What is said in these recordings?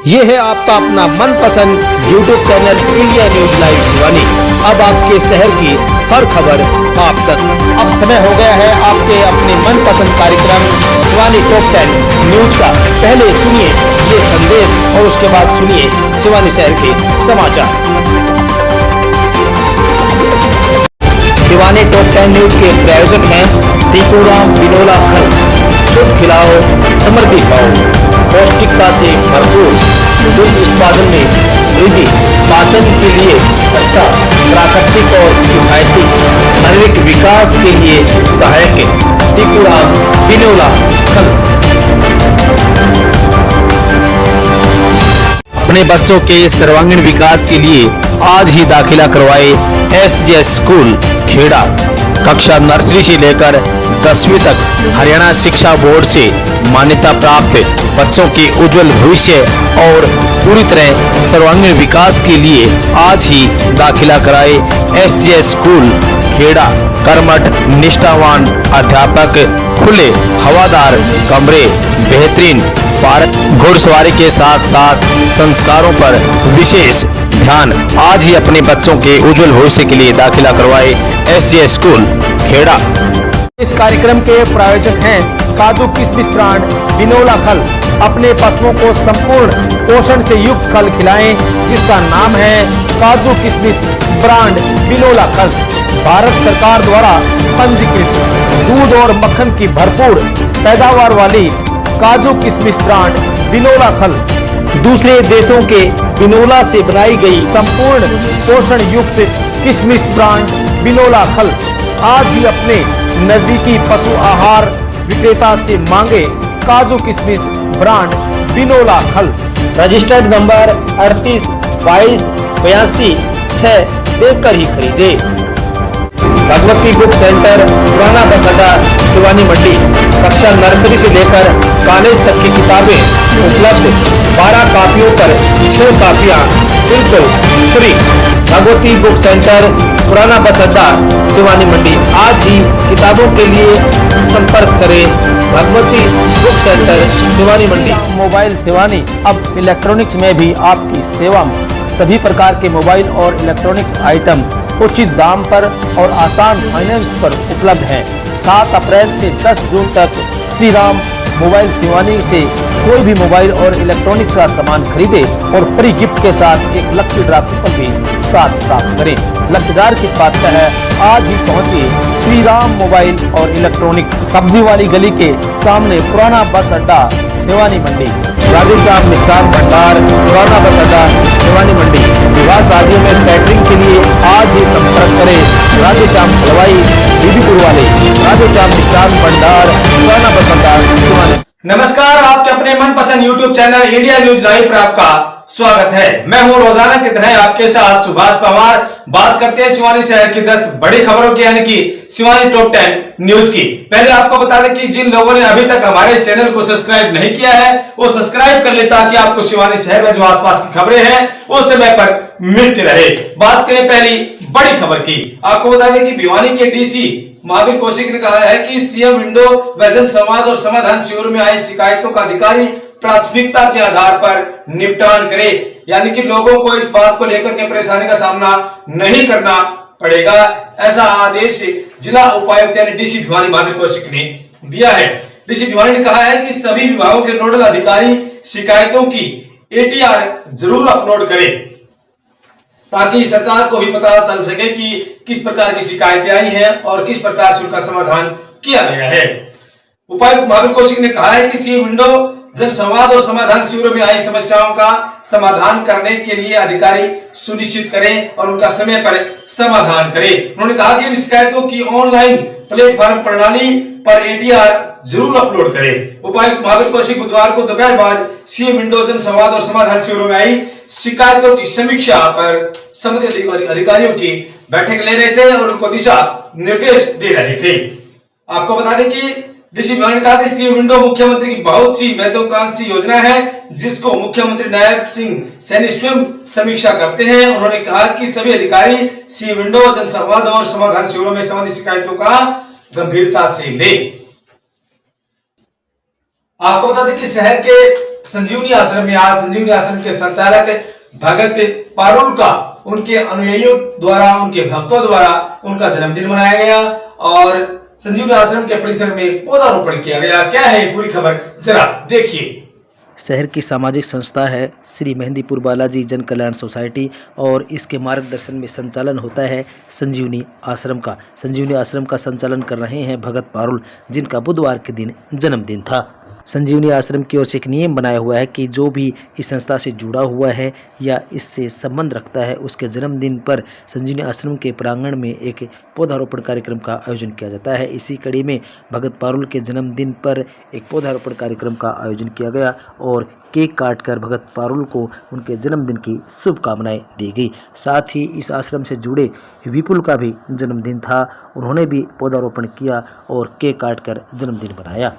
ये है आपका अपना मनपसंद YouTube channel India news live Shivani. अब आपके शहर की हर खबर आप तक। अब समय हो गया है आपके अपने मनपसंद कार्यक्रम शिवानी टॉप 10 न्यूज का। पहले सुनिए ये संदेश और उसके बाद सुनिए शिवानी शहर के समाचार। शिवानी टॉप 10 न्यूज के प्रायोजक हैं टीकूराम बिनोला खल। शुद्ध खिलाओ, समृद्धि पाओ, पौष्टिकता से भरपूर दूध उत्पादन में वृद्धि, पाचन के लिए अच्छा, प्राकृतिक और किफायती, शारीरिक विकास के लिए सहायक टीकूराम बिनोला खल। अपने बच्चों के सर्वांगीण विकास के लिए आज ही दाखिला करवाए SGS स्कूल खेड़ा। कक्षा नर्सरी से लेकर 10वीं तक हरियाणा शिक्षा बोर्ड से मान्यता प्राप्त बच्चों के उज्जवल भविष्य और पूरी तरह सर्वांगीण विकास के लिए आज ही दाखिला कराए SGS स्कूल खेड़ा। कर्मठ, निष्ठावान अध्यापक, खुले हवादार कमरे, बेहतरीन पार्क, घुड़सवारी के साथ साथ संस्कारों पर विशेष ध्यान। आज ही अपने बच्चों के उज्जवल भविष्य के लिए दाखिला करवाए SGS स्कूल खेड़ा। इस कार्यक्रम के प्रायोजक हैं काजू किशमिश ब्रांड बिनोला खल। अपने पशुओं को संपूर्ण पोषण से युक्त खल खिलाएं जिसका नाम है काजू किशमिश ब्रांड बिनोला खल। भारत सरकार द्वारा पंजीकृत दूध और मक्खन की भरपूर पैदावार वाली काजू किशमिश ब्रांड बिनोला खल दूसरे देशों के बिनोला से बनाई गई संपूर्ण पोषण युक्त किशमिश ब्रांड बिनोला खल। आज ही अपने नजदीकी पशु आहार विक्रेता से मांगे काजू किशमिश ब्रांड बिनोला खल। रजिस्टर्ड नंबर 38 22 82 6 देखकर ही खरीदे। भगवती बुक सेंटर, पुराना बस अड्डा, शिवानी मंडी। कक्षा नर्सरी से लेकर कॉलेज तक की किताबें उपलब्ध। 12 कापियों पर 6 कापियां बिल्कुल फ्री। भगवती बुक सेंटर, पुराना बस अड्डा, शिवानी मंडी। आज ही किताबों के लिए संपर्क करें भगवती बुक सेंटर, शिवानी मंडी। मोबाइल शिवानी अब इलेक्ट्रॉनिक्स में भी आपकी सेवा में। सभी प्रकार के मोबाइल और इलेक्ट्रॉनिक्स आइटम उचित दाम पर और आसान फाइनेंस पर उपलब्ध हैं। 7 अप्रैल से 10 जून तक श्री राम मोबाइल शिवानी से कोई भी मोबाइल और इलेक्ट्रॉनिक्स का सामान खरीदे और फ्री गिफ्ट के साथ एक लकी ड्रा कूपन भी साथ प्राप्त करें। लकीदार किस बात का है, आज ही पहुंचिए श्री राम मोबाइल और इलेक्ट्रॉनिक, सब्जी वाली गली के सामने, पुराना बस अड्डा, शिवानी मंडी। राधेश्याम मिष्ठान भंडार, पुराना बस अड्डा, शिवानी मंडी। विवाह शादियों में कैटरिंग के लिए आज ही संपर्क करें राधेश्याम हलवाई बीबीपुर वाले। राधेश्याम मिष्ठान भंडार, पुराना बस अड्डा, शिवानी। नमस्कार, आपके अपने मनपसंद YouTube channel India news live पर आपका स्वागत है। मैं हूं रोजाना की तरह आपके साथ सुभाष पवार। बात करते हैं शिवानी शहर की 10 बड़ी खबरों की, यानी कि शिवानी टॉप 10 न्यूज की। पहले आपको बता दें कि जिन लोगों ने अभी तक हमारे चैनल को सब्सक्राइब नहीं किया है वो सब्सक्राइब कर ले ताकि आपको शिवानी शहर में जो आसपास की खबरें हैं वो समय पर मिलती रहे। बात करें पहली बड़ी खबर की, आपको बता दें कि भिवानी के DC महावीर कौशिक ने कहा है कि सीएम विंडो व जन संवाद और समाधान शिविर में आई शिकायतों का अधिकारी प्राथमिकता के आधार पर निपटान करे, यानी कि लोगों को इस बात को लेकर के परेशानी का सामना नहीं करना पड़ेगा। ऐसा आदेश जिला उपायुक्त यानी DC भिवानी महावीर कौशिक ने दिया है। DC भिवानी ने कहा है कि सभी विभागों के नोडल अधिकारी शिकायतों की ATR जरूर अपलोड करें ताकि सरकार को भी पता चल सके कि किस प्रकार की शिकायतें आई हैं और किस प्रकार से उनका समाधान किया गया है। उपायुक्त महावीर कौशिक ने कहा है कि सीएम विंडो जन संवाद और समाधान शिविरों में आई समस्याओं का समाधान करने के लिए अधिकारी सुनिश्चित करें और उनका समय पर समाधान करें। उन्होंने कहा कि शिकायतों की ऑनलाइन प्लेटफॉर्म प्रणाली पर ATR जरूर अपलोड करें। उपायुक्त महावीर कौशिक बुधवार को दोपहर बाद सीएम विंडो जन संवाद और समाधान शिविरों में आई शिकायतों की समीक्षा पर संबंधित अधिकारियों की बैठक ले रहे थे और उनको दिशा निर्देश दे रहे थे। आपको बता दें कि DC भिवानी ने कहा कि सीएम विंडो मुख्यमंत्री की बहुत सी महत्वाकांक्षी योजना है जिसको मुख्यमंत्री नायब सिंह सैनी स्वयं समीक्षा करते हैं। उन्होंने कहा कि सभी अधिकारी सीएम विंडो जन संवाद और समाधान शिविरों में संबंधित शिकायतों का गंभीरता से ले। आपको बता दें कि शहर के संजीवनी आश्रम में आज संजीवनी आश्रम के संचालक भगत पारुल का उनके अनुयायियों द्वारा, उनके भक्तों द्वारा उनका जन्मदिन मनाया गया और संजीवनी आश्रम के परिसर में पौधारोपण किया गया। क्या है ये पूरी खबर, जरा देखिए। शहर की सामाजिक संस्था है श्री मेहंदीपुर बालाजी जन कल्याण सोसाइटी और इसके मार्गदर्शन में संचालन होता है संजीवनी आश्रम का। संजीवनी आश्रम का संचालन कर रहे हैं भगत पारुल, जिनका बुधवार के दिन जन्मदिन था। संजीवनी आश्रम की ओर से एक नियम बनाया हुआ है कि जो भी इस संस्था से जुड़ा हुआ है या इससे संबंध रखता है, उसके जन्मदिन पर संजीवनी आश्रम के प्रांगण में एक पौधारोपण कार्यक्रम का आयोजन किया जाता है। इसी कड़ी में भगत पारुल के जन्मदिन पर एक पौधारोपण कार्यक्रम का आयोजन किया गया और केक काटकर भगत पारुल को उनके जन्मदिन की शुभकामनाएं दी गई। साथ ही इस आश्रम से जुड़े विपुल का भी जन्मदिन था, उन्होंने भी पौधारोपण किया और केक काटकर जन्मदिन मनाया।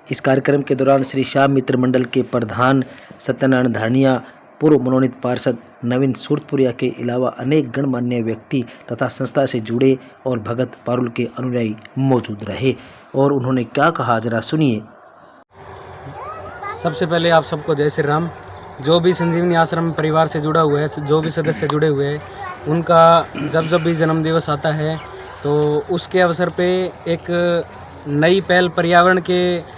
इस कार्यक्रम के दौरान श्री श्याम मित्र मंडल के प्रधान सत्यनारायण धानिया, पूर्व मनोनीत पार्षद नवीन सूरतपुरिया के अलावा अनेक गणमान्य व्यक्ति तथा संस्था से जुड़े और भगत पारुल के अनुयायी मौजूद रहे और उन्होंने क्या कहा, जरा सुनिए। सबसे पहले आप सबको जय श्री राम। जो भी संजीवनी आश्रम परिवार से जुड़ा हुआ है, जो भी सदस्य जुड़े हुए हैं, उनका जब भी जन्मदिवस आता है तो उसके अवसर पे एक नई पहल पर्यावरण के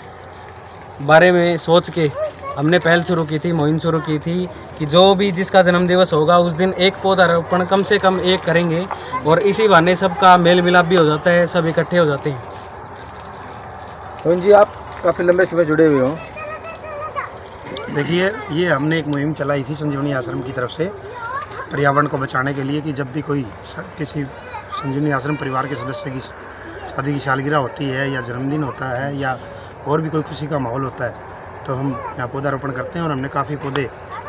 बारे में सोच के हमने पहल शुरू की थी, मुहिम शुरू की थी कि जो भी जिसका जन्मदिवस होगा उस दिन एक पौधारोपण कम से कम एक करेंगे और इसी बहाने सबका मेल मिलाप भी हो जाता है, सब इकट्ठे हो जाते हैं। रोहन जी, आप काफ़ी लंबे समय जुड़े हुए हो। देखिए, ये हमने एक मुहिम चलाई थी संजीवनी आश्रम की तरफ से पर्यावरण को बचाने के लिए कि जब भी कोई किसी संजीवनी आश्रम परिवार के सदस्य की शादी की सालगिरह होती है या जन्मदिन होता है या और भी कोई खुशी का माहौल होता है तो हम यहाँ पौधारोपण करते हैं और हमने काफ़ी पौधे,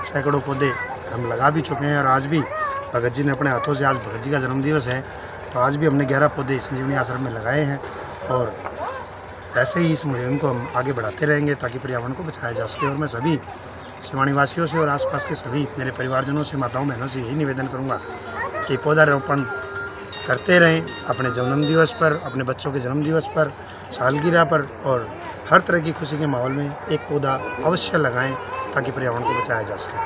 सैकड़ों पौधे हम लगा भी चुके हैं। और आज भी भगत जी ने अपने हाथों से, आज भगत जी का जन्मदिवस है तो आज भी हमने 11 पौधे संजीवनी आश्रम में लगाए हैं और ऐसे ही इस मुहिम को हम आगे बढ़ाते रहेंगे ताकि पर्यावरण को बचाया जा सके। और मैं सभी सिवानी वासियों से और आसपास के सभी मेरे परिवारजनों से, माताओं बहनों से यही निवेदन करूँगा कि पौधारोपण करते रहें अपने जन्मदिवस पर, अपने बच्चों के जन्मदिवस पर, सालगिरह पर और हर तरह की खुशी के माहौल में एक पौधा अवश्य लगाएं ताकि पर्यावरण को बचाया जा सके।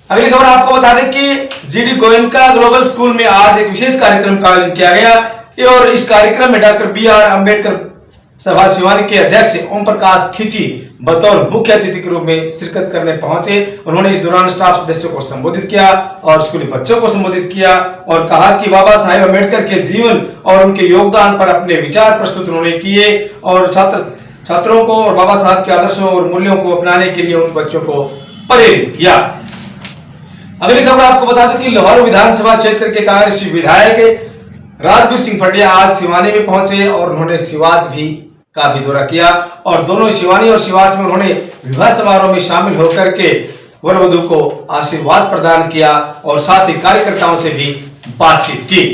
अगली खबर आपको बता दें कि जीडी गोयनका ग्लोबल स्कूल में आज एक विशेष कार्यक्रम का आयोजन किया गया और इस कार्यक्रम में डॉक्टर बी.आर. अम्बेडकर सभा शिवानी के अध्यक्ष ओम प्रकाश खिची बतौर मुख्य अतिथि के रूप में शिरकत करने पहुंचे। उन्होंने इस दौरान स्टाफ सदस्यों को संबोधित किया और स्कूली बच्चों को संबोधित किया और कहा कि बाबा साहेब अम्बेडकर के जीवन और उनके योगदान पर अपने विचार प्रस्तुत उन्होंने किए और छात्रों को और बाबा साहब के आदर्शों और मूल्यों को अपनाने के लिए उन बच्चों को प्रेरित किया। अगली खबर आपको बता दूं कि लाहौर विधानसभा क्षेत्र के कांग्रेस राजवीर सिंह फटिया आज सिवानी में पहुंचे और उन्होंने सिवास भी का भी दौरा किया और दोनों शिवानी और सिवास में उन्होंने विवाह समारोह में शामिल होकर के वर वधू को आशीर्वाद प्रदान किया और साथ ही कार्यकर्ताओं से भी बातचीत की।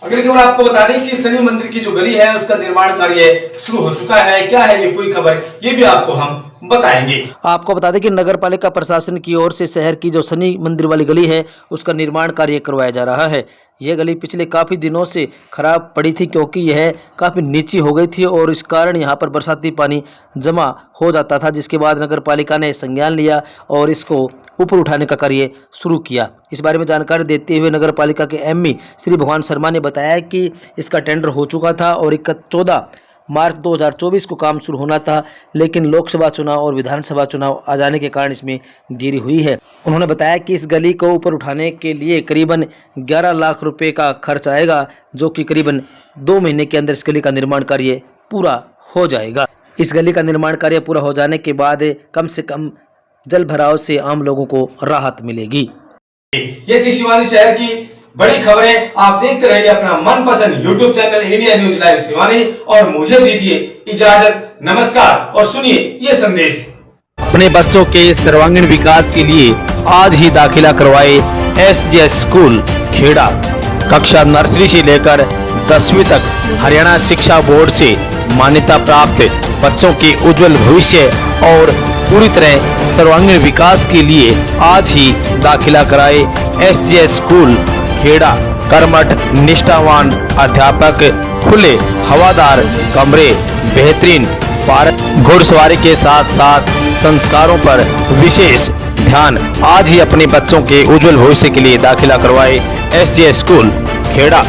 अगली खबर आपको बता दें कि शनि मंदिर की जो गली है उसका निर्माण कार्य शुरू हो चुका है। क्या है ये पूरी खबर, ये भी आपको हम बताएंगे। आपको बता दें कि नगर पालिका प्रशासन की ओर से शहर की जो शनि मंदिर वाली गली है उसका निर्माण कार्य करवाया जा रहा है। यह गली पिछले काफ़ी दिनों से खराब पड़ी थी क्योंकि यह काफ़ी नीची हो गई थी और इस कारण यहाँ पर बरसाती पानी जमा हो जाता था, जिसके बाद नगर पालिका ने संज्ञान लिया और इसको ऊपर उठाने का कार्य शुरू किया। इस बारे में जानकारी देते हुए नगर पालिका के एमई श्री भगवान शर्मा ने बताया कि इसका टेंडर हो चुका था और 14 मार्च 2024 को काम शुरू होना था, लेकिन लोकसभा चुनाव और विधानसभा चुनाव आ जाने के कारण इसमें देरी हुई है। उन्होंने बताया कि इस गली को ऊपर उठाने के लिए करीबन 11 लाख रुपए का खर्च आएगा, जो कि करीबन 2 महीने के अंदर इस गली का निर्माण कार्य पूरा हो जाएगा। इस गली का निर्माण कार्य पूरा हो जाने के बाद कम से कम जल भराव से आम लोगों को राहत मिलेगी। ये थी शिवानी शहर की बड़ी खबरें। आप देखते रहिए अपना मनपसंद YouTube channel India news live Shivani और मुझे दीजिए इजाजत। नमस्कार और सुनिए ये संदेश। अपने बच्चों के सर्वांगीण विकास के लिए आज ही दाखिला करवाए SGS स्कूल खेड़ा। कक्षा नर्सरी से लेकर 10वीं तक हरियाणा शिक्षा बोर्ड से मान्यता प्राप्त बच्चों के उज्जवल भविष्य और पूरी तरह सर्वांगीण विकास के लिए आज ही दाखिला कराए SGS स्कूल खेड़ा। कर्मठ निष्ठावान अध्यापक, खुले हवादार कमरे, बेहतरीन पार्क, घुड़सवारी के साथ साथ संस्कारों पर विशेष ध्यान। आज ही अपने बच्चों के उज्जवल भविष्य के लिए दाखिला करवाए एसजे स्कूल खेड़ा।